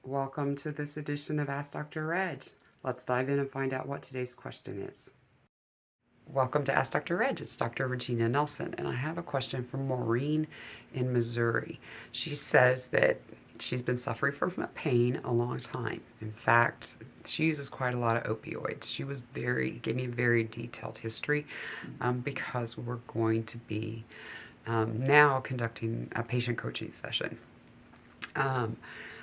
Welcome to this edition of Ask Dr. Reg. Let's dive in and find out what today's question is. Welcome to Ask Dr. Reg. It's Dr. Regina Nelson, and I have a question from Maureen in Missouri. She says that she's been suffering from pain a long time. In fact, she uses quite a lot of opioids. She gave me a very detailed history because we're going to be now conducting a patient coaching session.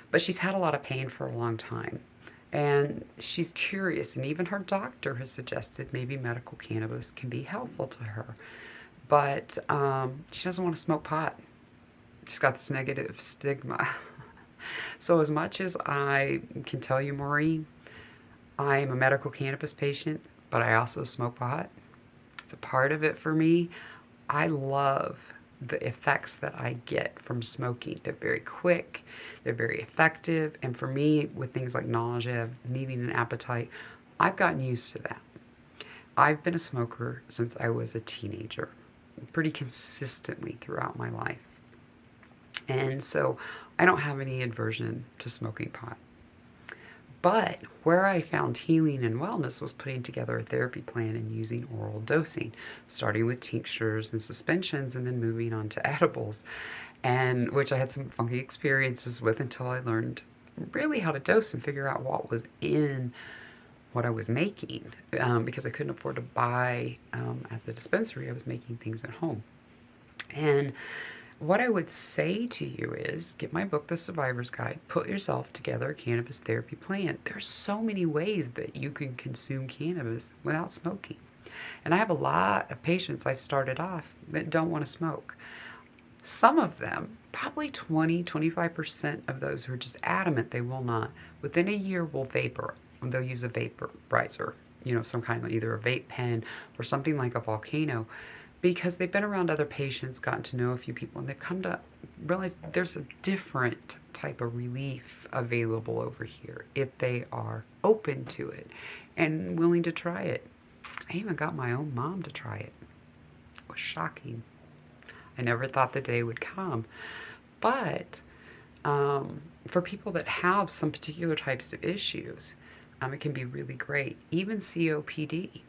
But she's had a lot of pain for a long time. And she's curious, and even her doctor has suggested maybe medical cannabis can be helpful to her. But she doesn't want to smoke pot. She's got this negative stigma. So as much as I can tell you, Maureen, I am a medical cannabis patient, but I also smoke pot. It's a part of it for me. I love the effects that I get from smoking. They're very quick, they're very effective, and for me, with things like nausea, needing an appetite, I've gotten used to that. I've been a smoker since I was a teenager, pretty consistently throughout my life. And so I don't have any aversion to smoking pot. But where I found healing and wellness was putting together a therapy plan and using oral dosing, starting with tinctures and suspensions and then moving on to edibles, and which I had some funky experiences with until I learned really how to dose and figure out what was in what I was making, because I couldn't afford to buy at the dispensary. I was making things at home. And what I would say to you is get my book, The Survivor's Guide. Put yourself together a cannabis therapy plan. There's so many ways that you can consume cannabis without smoking. And I have a lot of patients I've started off that don't want to smoke. Some of them, probably 20-25% of those who are just adamant they will not, within a year will vapor. And they'll use a vaporizer, some kind of either a vape pen or something like a volcano, because they've been around other patients, gotten to know a few people, and they've come to realize there's a different type of relief available over here if they are open to it and willing to try it. I even got my own mom to try it. It was shocking. I never thought the day would come. But for people that have some particular types of issues, it can be really great. Even COPD.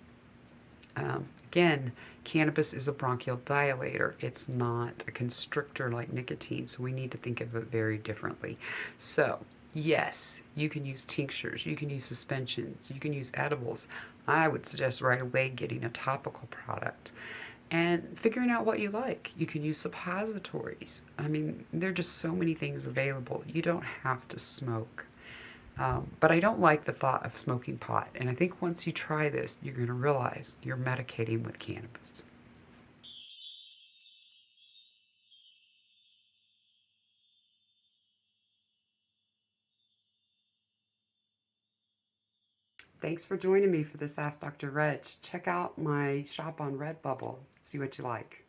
Again, cannabis is a bronchial dilator. It's not a constrictor like nicotine, so we need to think of it very differently. So, yes, you can use tinctures, you can use suspensions, you can use edibles. I would suggest right away getting a topical product and figuring out what you like. You can use suppositories. I mean, there are just so many things available. You don't have to smoke. But I don't like the thought of smoking pot. And I think once you try this, you're going to realize you're medicating with cannabis. Thanks for joining me for this Ask Dr. Reg. Check out my shop on Redbubble. See what you like.